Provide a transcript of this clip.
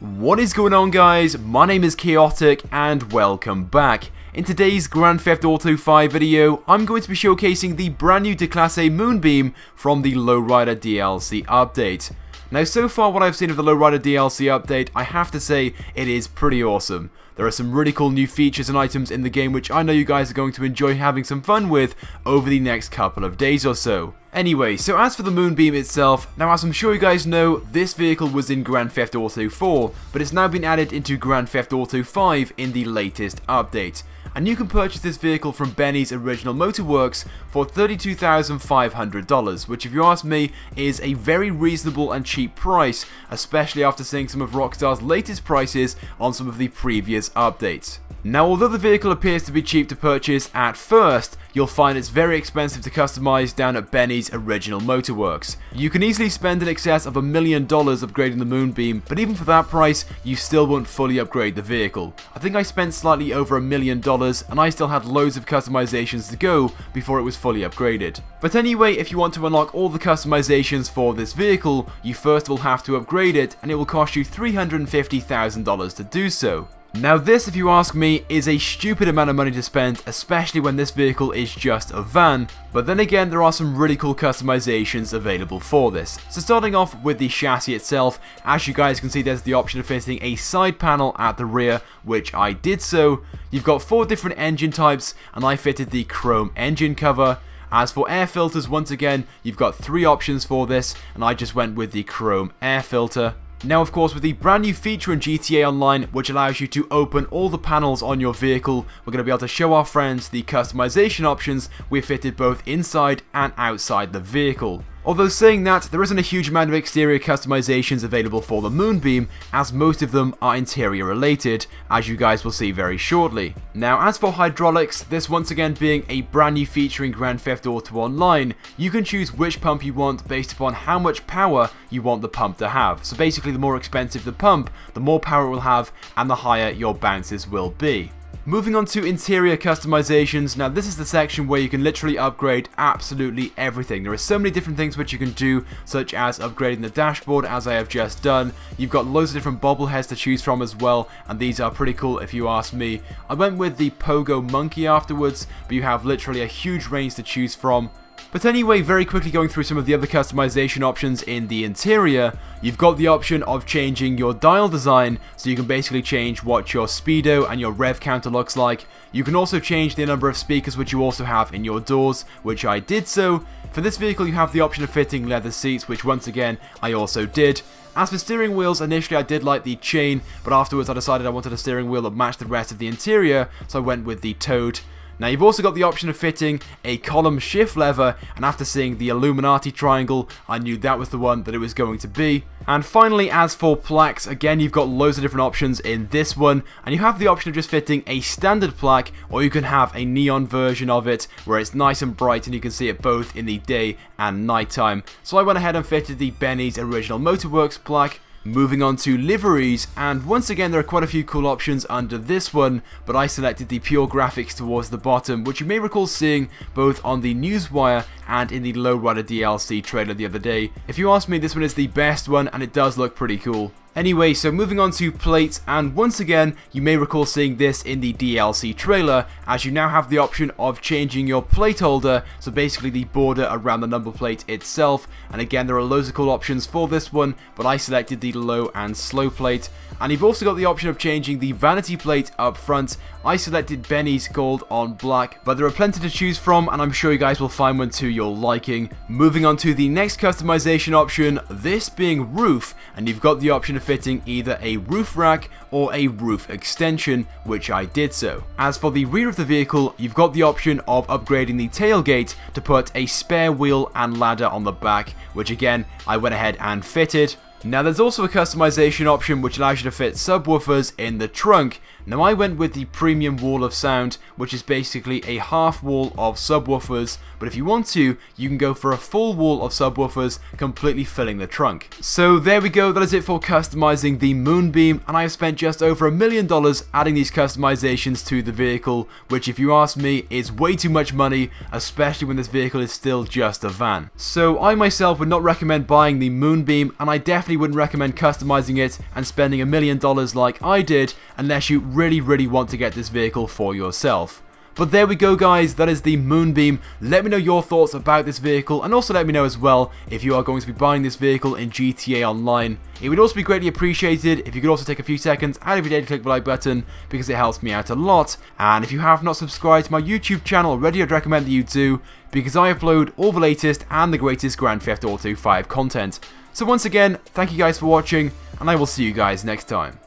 What is going on, guys? My name is Chaotic and welcome back. In today's Grand Theft Auto 5 video, I'm going to be showcasing the brand new DECLASSE Moonbeam from the Lowrider DLC update. Now, so far what I've seen of the Lowrider DLC update, I have to say it is pretty awesome. There are some really cool new features and items in the game which I know you guys are going to enjoy having some fun with over the next couple of days or so. Anyway, so as for the Moonbeam itself, now as I'm sure you guys know, this vehicle was in Grand Theft Auto 4, but it's now been added into Grand Theft Auto 5 in the latest update. And you can purchase this vehicle from Benny's Original Motorworks for $32,500, which if you ask me is a very reasonable and cheap price, especially after seeing some of Rockstar's latest prices on some of the previous updates. Now, although the vehicle appears to be cheap to purchase at first, you'll find it's very expensive to customize down at Benny's Original Motorworks. You can easily spend in excess of $1 million upgrading the Moonbeam, but even for that price, you still won't fully upgrade the vehicle. I think I spent slightly over $1 million, and I still had loads of customizations to go before it was fully upgraded. But anyway, if you want to unlock all the customizations for this vehicle, you first will have to upgrade it, and it will cost you $350,000 to do so. Now this, if you ask me, is a stupid amount of money to spend, especially when this vehicle is just a van, but then again there are some really cool customizations available for this. So starting off with the chassis itself, as you guys can see there's the option of fitting a side panel at the rear, which I did so. You've got 4 different engine types, and I fitted the chrome engine cover. As for air filters, once again, you've got 3 options for this, and I just went with the chrome air filter. Now, of course, with the brand new feature in GTA Online, which allows you to open all the panels on your vehicle, we're going to be able to show our friends the customization options we've fitted both inside and outside the vehicle. Although saying that, there isn't a huge amount of exterior customizations available for the Moonbeam, as most of them are interior related, as you guys will see very shortly. Now, as for hydraulics, this once again being a brand new feature in Grand Theft Auto Online, you can choose which pump you want based upon how much power you want the pump to have. So basically, the more expensive the pump, the more power it will have, and the higher your bounces will be. Moving on to interior customizations, now this is the section where you can literally upgrade absolutely everything. There are so many different things which you can do, such as upgrading the dashboard as I have just done. You've got loads of different bobbleheads to choose from as well, and these are pretty cool if you ask me. I went with the Pogo Monkey afterwards, but you have literally a huge range to choose from. But anyway, very quickly going through some of the other customization options in the interior, you've got the option of changing your dial design, so you can basically change what your speedo and your rev counter looks like. You can also change the number of speakers which you also have in your doors, which I did so. For this vehicle you have the option of fitting leather seats, which once again I also did. As for steering wheels, initially I did like the chain, but afterwards I decided I wanted a steering wheel that matched the rest of the interior, so I went with the Toad. Now you've also got the option of fitting a column shift lever, and after seeing the Illuminati triangle, I knew that was the one that it was going to be. And finally, as for plaques, again you've got loads of different options in this one, and you have the option of just fitting a standard plaque, or you can have a neon version of it, where it's nice and bright and you can see it both in the day and night time. So I went ahead and fitted the Benny's Original Motorworks plaque. Moving on to liveries, and once again there are quite a few cool options under this one, but I selected the pure graphics towards the bottom, which you may recall seeing both on the newswire and in the Lowrider DLC trailer the other day. If you ask me, this one is the best one, and it does look pretty cool. Anyway, so moving on to plates, and once again, you may recall seeing this in the DLC trailer, as you now have the option of changing your plate holder, so basically the border around the number plate itself, and again there are loads of cool options for this one, but I selected the low and slow plate. And you've also got the option of changing the vanity plate up front. I selected Benny's gold on black, but there are plenty to choose from, and I'm sure you guys will find one to your liking. Moving on to the next customization option, this being roof, and you've got the option of fitting either a roof rack or a roof extension, which I did so. As for the rear of the vehicle, you've got the option of upgrading the tailgate to put a spare wheel and ladder on the back, which again I went ahead and fitted. Now there's also a customization option which allows you to fit subwoofers in the trunk. Now I went with the premium wall of sound, which is basically a half wall of subwoofers, but if you want to, you can go for a full wall of subwoofers completely filling the trunk. So there we go, that is it for customizing the Moonbeam, and I have spent just over $1 million adding these customizations to the vehicle, which if you ask me is way too much money, especially when this vehicle is still just a van. So I myself would not recommend buying the Moonbeam, and I definitely definitely wouldn't recommend customizing it and spending $1 million like I did unless you really want to get this vehicle for yourself. But there we go guys, that is the Moonbeam. Let me know your thoughts about this vehicle, and also let me know as well if you are going to be buying this vehicle in GTA Online. It would also be greatly appreciated if you could also take a few seconds out of your day to click the like button, because it helps me out a lot. And if you have not subscribed to my YouTube channel already, I'd recommend that you do, because I upload all the latest and the greatest Grand Theft Auto 5 content. So once again, thank you guys for watching, and I will see you guys next time.